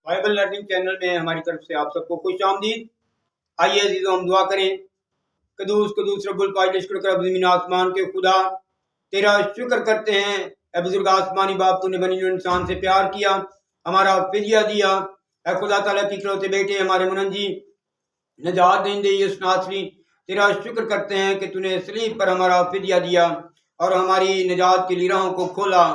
Bible learning channel میں ہماری طرف سے آپ سب کو خوش آمدید۔ آئیے عزیزو ہم دعا کریں۔ قدوس قدوس رب القادر رب زمین آسمان کے خدا، تیرا شکر کرتے ہیں اے بزرگ آسمانی باپ، تو نے بنی انسان سے پیار کیا، ہمارا فدیہ دیا۔ اے خدا تعالیٰ کی اکلوتے بیٹے ہمارے منجی نجات دہندے یسوع ناصری، تیرا شکر کرتے ہیں کہ تو نے صلیب پر ہمارا فدیہ دیا اور ہماری نجات کی لی راہوں کو کھولا۔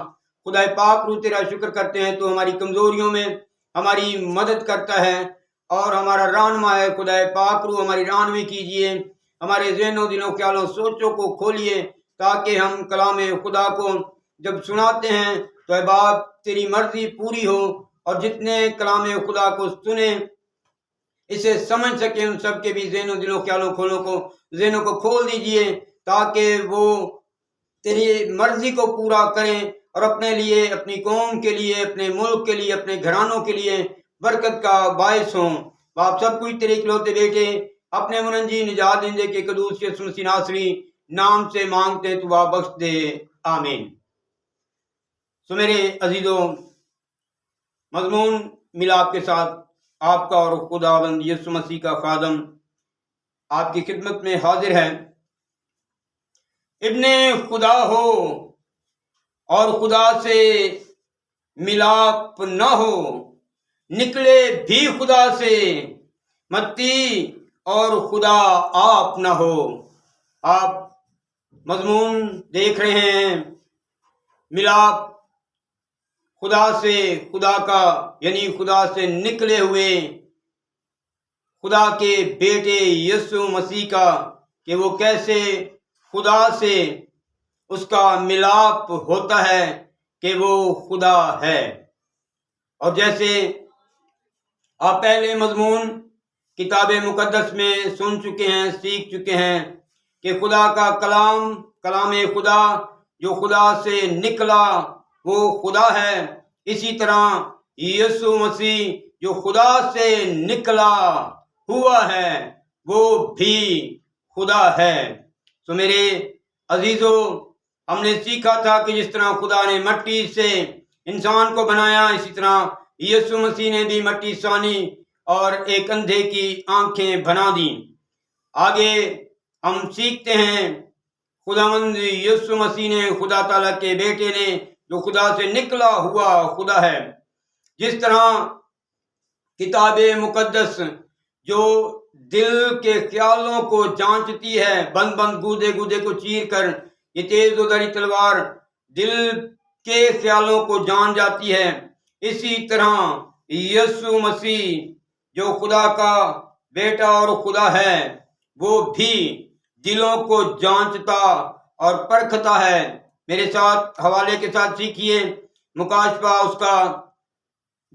خدا پاک روح تیرا شکر کرتے ہیں، تو ہماری کمزوریوں میں ہماری مدد کرتا ہے اور ہمارا رہنما ہے۔ خدا پاک روح ہماری رہنمائی کیجیے، ہمارے ذہنوں دلوں خیالوں سوچوں کو کھولیے، تاکہ ہم کلام خدا کو جب سناتے ہیں تو اے باپ تیری مرضی پوری ہو، اور جتنے کلام خدا کو سنیں اسے سمجھ سکیں، ان سب کے بھی ذہنوں دلوں خیالوں ذہنوں کو کھول دیجیے، تاکہ وہ تیری مرضی کو پورا کریں اور اپنے لیے، اپنی قوم کے لیے، اپنے ملک کے لیے، اپنے گھرانوں کے لیے برکت کا باعث ہوں۔ باپ سب کچھ تیرے اکلوتے بیٹے اپنے منجی نجات دہندے کے قدوس یسوع مسیح ناصری نام سے مانگتے تو آپ بخش دے، آمین۔ سو میرے عزیزوں، مضمون ملاپ کے ساتھ آپ کا اور خداوند یسوع مسیح کا خادم آپ کی خدمت میں حاضر ہے۔ ابن خدا ہو اور خدا سے ملاپ نہ ہو، نکلے بھی خدا سے متی اور خدا آپ نہ ہو۔ آپ مضمون دیکھ رہے ہیں، ملاپ خدا سے، خدا کا یعنی خدا سے نکلے ہوئے خدا کے بیٹے یسوع مسیح کا، کہ وہ کیسے خدا سے اس کا ملاپ ہوتا ہے کہ وہ خدا ہے۔ اور جیسے آپ پہلے مضمون کتاب مقدس میں سن چکے ہیں، سیکھ چکے ہیں کہ خدا کا کلام خدا جو خدا سے نکلا وہ خدا ہے، اسی طرح یسوع مسیح جو خدا سے نکلا ہوا ہے وہ بھی خدا ہے۔ تو میرے عزیزو، ہم نے سیکھا تھا کہ جس طرح خدا نے مٹی سے انسان کو بنایا، اسی طرح یسوع مسیح نے بھی مٹی سانی اور ایک اندھے کی آنکھیں بنا دیں۔ آگے ہم سیکھتے ہیں خداوند یسوع مسیح نے، خدا تعالیٰ کے بیٹے نے، جو خدا سے نکلا ہوا خدا ہے۔ جس طرح کتاب مقدس جو دل کے خیالوں کو جانچتی ہے، بند گودے کو چیر کر یہ تیز و دھاری تلوار دل کے خیالوں کو جان جاتی ہے، اسی طرح یسوع مسیح جو خدا کا بیٹا اور خدا ہے وہ بھی دلوں کو جانچتا اور پرکھتا ہے۔ میرے ساتھ حوالے کے ساتھ سیکھیے مکاشفہ اس کا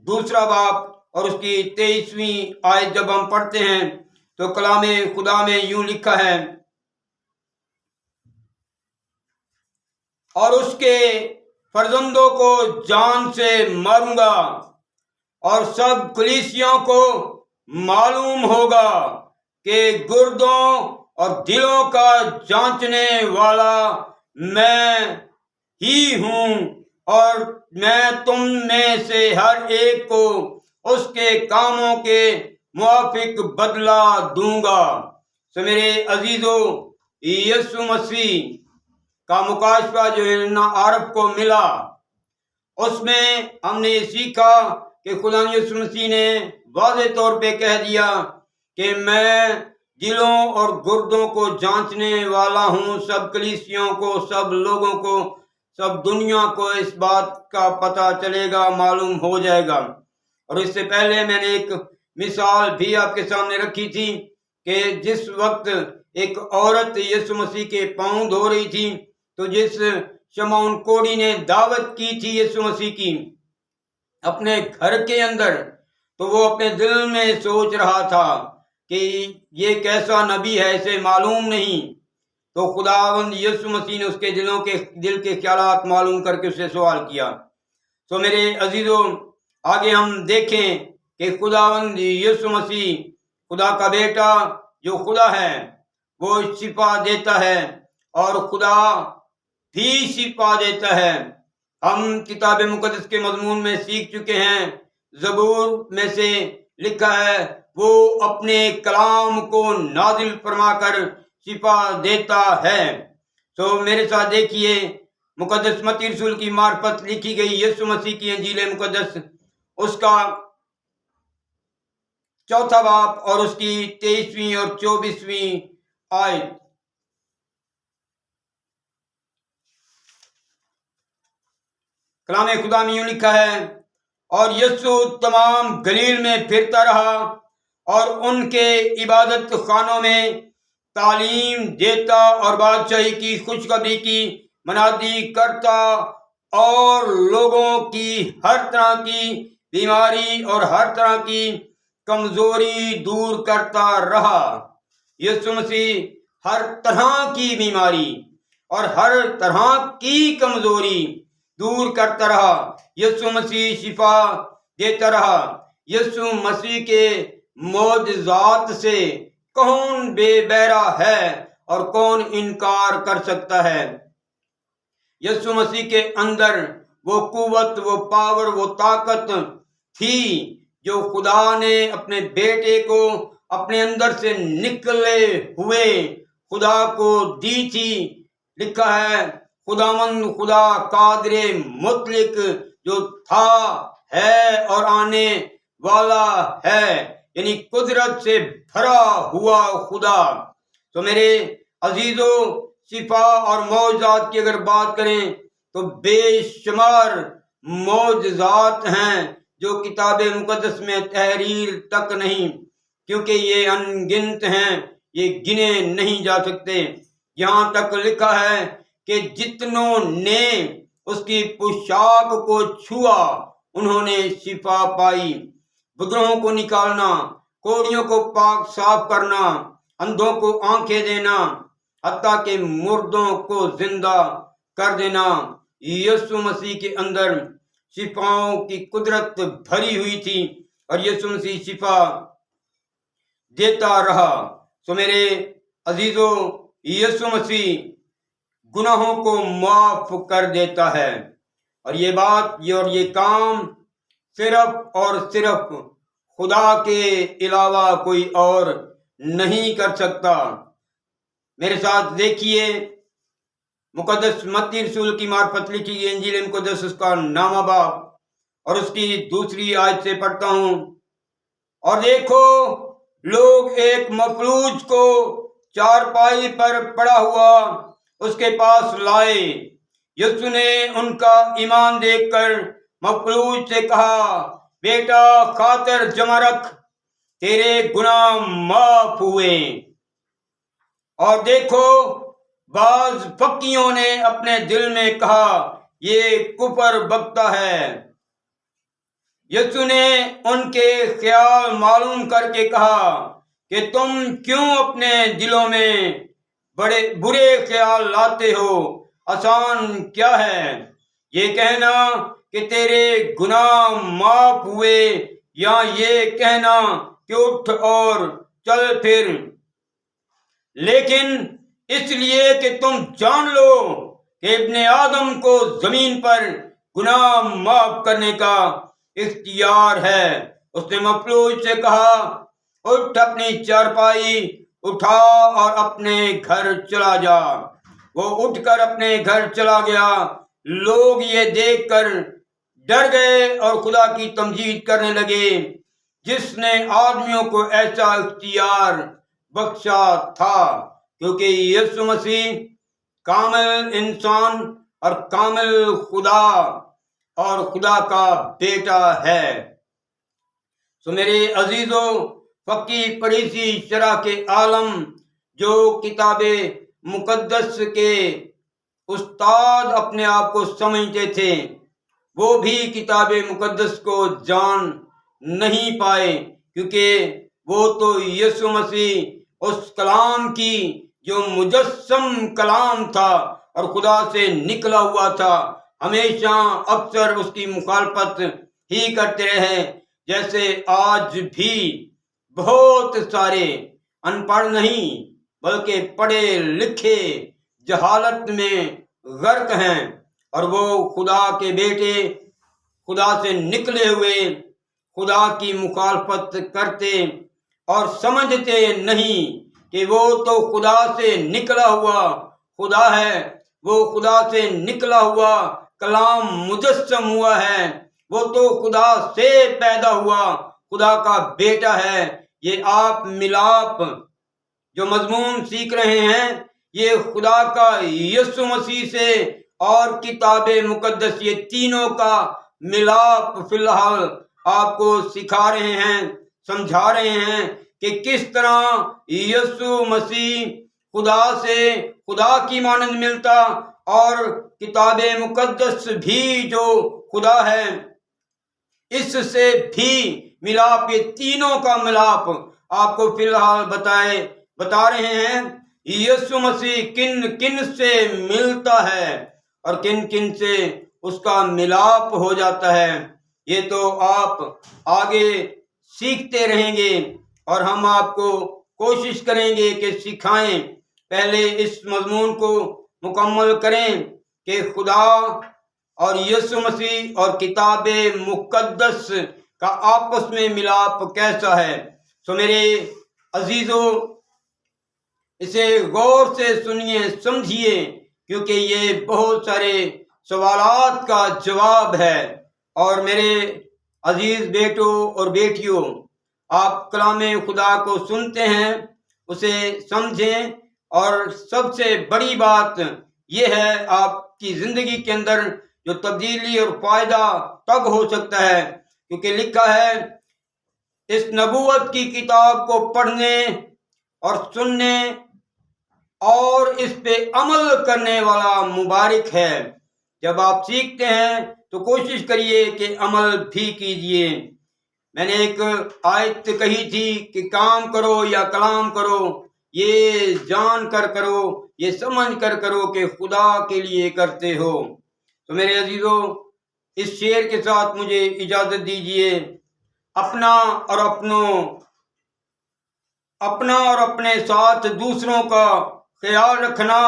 2 باب اور اس کی 23ویں آیت جب ہم پڑھتے ہیں تو کلام خدا میں یوں لکھا ہے، اور اس کے فرزندوں کو جان سے ماروں گا، اور سب کلیسیوں کو معلوم ہوگا کہ گردوں اور دلوں کا جانچنے والا میں ہی ہوں، اور میں تم میں سے ہر ایک کو اس کے کاموں کے موافق بدلہ دوں گا۔ سو میرے عزیزو، یسوع مسیح کا مکاشفہ جو یوحنا عارف کو ملا، اس میں ہم نے سیکھا کہ خدا یسوع مسیح نے واضح طور پہ کہہ دیا کہ میں دلوں اور گردوں کو جانچنے والا ہوں، سب کلیسیوں کو، سب لوگوں کو، سب دنیا کو اس بات کا پتہ چلے گا، معلوم ہو جائے گا۔ اور اس سے پہلے میں نے ایک مثال بھی آپ کے سامنے رکھی تھی کہ جس وقت ایک عورت یسوع مسیح کے پاؤں دھو رہی تھی، تو جس شمعون کوڑی نے دعوت کی تھی یسوع مسیح کی اپنے گھر کے اندر، تو وہ اپنے دل میں سوچ رہا تھا کہ یہ کیسا نبی ہے، اسے معلوم نہیں۔ تو خداوند یسوع مسیح نے اس کے دل کے خیالات معلوم کر کے اسے سوال کیا۔ تو میرے عزیزو، آگے ہم دیکھیں کہ خداوند یسوع مسیح خدا کا بیٹا جو خدا ہے وہ شفا دیتا ہے، اور خدا بھی شفا دیتا ہے۔ ہم کتاب مقدس کے مضمون میں سیکھ چکے ہیں زبور میں سے لکھا ہے، وہ اپنے کلام کو نازل فرما کر شفا دیتا ہے۔ تو میرے ساتھ دیکھیے مقدس متی رسول کی معرفت لکھی گئی یسوع مسیح کی انجیل مقدس، اس کا 4 باب اور اس کی 23ویں اور 24ویں آیت۔ کلام خدا میں یوں لکھا ہے، اور یسوع تمام گلیل میں پھرتا رہا اور ان کے عبادت خانوں میں تعلیم دیتا اور بادشاہی کی خوشخبری کی منادی کرتا اور لوگوں کی ہر طرح کی بیماری اور ہر طرح کی کمزوری دور کرتا رہا۔ یسوع مسیح ہر طرح کی بیماری اور ہر طرح کی کمزوری دور کرتا رہا۔ یسوع مسیح شفا دیتا رہا۔ یسوع مسیح کے معجزات سے کون بے بہرا ہے اور کون انکار کر سکتا ہے؟ یسوع مسیح کے اندر وہ قوت، وہ پاور، وہ طاقت تھی جو خدا نے اپنے بیٹے کو اپنے اندر سے نکلے ہوئے خدا کو دی تھی۔ لکھا ہے، خداوند خدا قادر مطلق جو تھا، ہے اور آنے والا ہے، یعنی قدرت سے بھرا ہوا خدا۔ تو میرے عزیزو، شفا اور معجزات کی اگر بات کریں تو بے شمار معجزات ہیں جو کتاب مقدس میں تحریر تک نہیں، کیونکہ یہ ان گنت ہیں، یہ گنے نہیں جا سکتے۔ یہاں تک لکھا ہے کہ جتنوں نے اس کی پوشاک کو چھوا انہوں نے شفا پائی۔ بدروں کو نکالنا، کوڑیوں کو پاک صاف کرنا، اندھوں کو آنکھیں دینا، حتیٰ کہ مردوں کو زندہ کر دینا۔ یسوع مسیح کے اندر شفاؤں کی قدرت بھری ہوئی تھی اور یسوع مسیح شفا دیتا رہا۔ تو میرے عزیزو، یسوع مسیح گناہوں کو معاف کر دیتا ہے، اور یہ بات اور یہ کام صرف اور صرف خدا کے علاوہ کوئی اور نہیں کر سکتا۔ میرے ساتھ دیکھیے مقدس متی رسول کی معرفت لکھی گئی انجیل مقدس، اس کا 9واں باب اور اس کی 2 آیت سے پڑھتا ہوں۔ اور دیکھو، لوگ ایک مفلوج کو چارپائی پر پڑا ہوا اس کے پاس لائے۔ یسوع نے ان کا ایمان دیکھ کر مفلوج سے کہا، بیٹا، خاطر جمع رکھ، تیرے گناہ معاف ہوئے۔ اور دیکھو، بعض فقیوں نے اپنے دل میں کہا، یہ کفر بکتا ہے۔ یسوع نے ان کے خیال معلوم کر کے کہا کہ تم کیوں اپنے دلوں میں بڑے برے خیال لاتے ہو؟ آسان کیا ہے یہ کہنا کہ تیرے گناہ معاف ہوئے، یا یہ کہنا کہ اٹھ اور چل پھر؟ لیکن اس لیے کہ تم جان لو کہ ابن آدم کو زمین پر گناہ معاف کرنے کا اختیار ہے۔ اس نے مفلوج سے کہا، اٹھ، اپنی چارپائی اٹھا اور اپنے گھر چلا جا۔ وہ اٹھ کر اپنے گھر چلا گیا۔ لوگ یہ دیکھ کر ڈر گئے اور خدا کی تمجید کرنے لگے، جس نے آدمیوں کو ایسا اختیار بخشا تھا، کیونکہ یسوع مسیح کامل انسان اور کامل خدا اور خدا کا بیٹا ہے۔ سو میرے عزیزو، فقی فریسی شرح کے عالم جو کتاب مقدس کے استاد اپنے آپ کو سمجھتے تھے، وہ بھی کتاب مقدس کو جان نہیں پائے، کیونکہ وہ تو یسوع مسیح اس کلام کی جو مجسم کلام تھا اور خدا سے نکلا ہوا تھا، ہمیشہ اکثر اس کی مخالفت ہی کرتے رہے، جیسے آج بھی بہت سارے ان پڑھ نہیں بلکہ پڑھے لکھے جہالت میں غرق ہیں، اور وہ خدا کے بیٹے، خدا سے نکلے ہوئے، خدا کی مخالفت کرتے اور سمجھتے نہیں کہ وہ تو خدا سے نکلا ہوا خدا ہے، وہ خدا سے نکلا ہوا کلام مجسم ہوا ہے، وہ تو خدا سے پیدا ہوا خدا کا بیٹا ہے۔ یہ آپ ملاپ جو مضمون سیکھ رہے ہیں، یہ خدا کا یسوع مسیح سے اور کتاب مقدس، یہ تینوں کا ملاپ فی الحال آپ کو سکھا رہے ہیں، سمجھا رہے ہیں کہ کس طرح یسوع مسیح خدا سے خدا کی مانند ملتا اور کتاب مقدس بھی جو خدا ہے اس سے بھی ملاپ، یہ تینوں کا ملاپ آپ کو فی الحال بتا رہے ہیں۔ یسوع مسیح کن کن سے ملتا ہے اور کن کن سے اس کا ملاپ ہو جاتا ہے، یہ تو آپ آگے سیکھتے رہیں گے اور ہم آپ کو کوشش کریں گے کہ سکھائیں۔ پہلے اس مضمون کو مکمل کریں کہ خدا اور یسوع مسیح اور کتاب مقدس کا آپس میں ملاپ کیسا ہے۔ سو میرے عزیزو، اسے غور سے سنیے، سمجھیے، کیونکہ یہ بہت سارے سوالات کا جواب ہے۔ اور میرے عزیز بیٹوں اور بیٹیوں، آپ کلام خدا کو سنتے ہیں، اسے سمجھیں، اور سب سے بڑی بات یہ ہے آپ کی زندگی کے اندر جو تبدیلی اور فائدہ تب ہو سکتا ہے کیونکہ لکھا ہے اس نبوت کی کتاب کو پڑھنے اور سننے اور اس پہ عمل کرنے والا مبارک ہے۔ جب آپ سیکھتے ہیں تو کوشش کریے کہ عمل بھی کیجیے۔ میں نے ایک آیت کہی تھی کہ کام کرو یا کلام کرو، یہ جان کر کرو، یہ سمجھ کر کرو کہ خدا کے لیے کرتے ہو۔ تو میرے عزیزو، اس شعر کے ساتھ مجھے اجازت دیجیے۔ اپنا اور اپنے ساتھ دوسروں کا خیال رکھنا،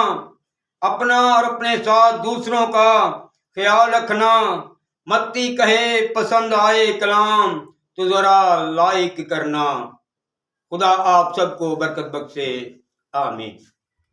اپنا اور اپنے ساتھ دوسروں کا خیال رکھنا۔ متی کہے پسند آئے کلام تو ذرا لائک کرنا۔ خدا آپ سب کو برکت بخشے، آمین۔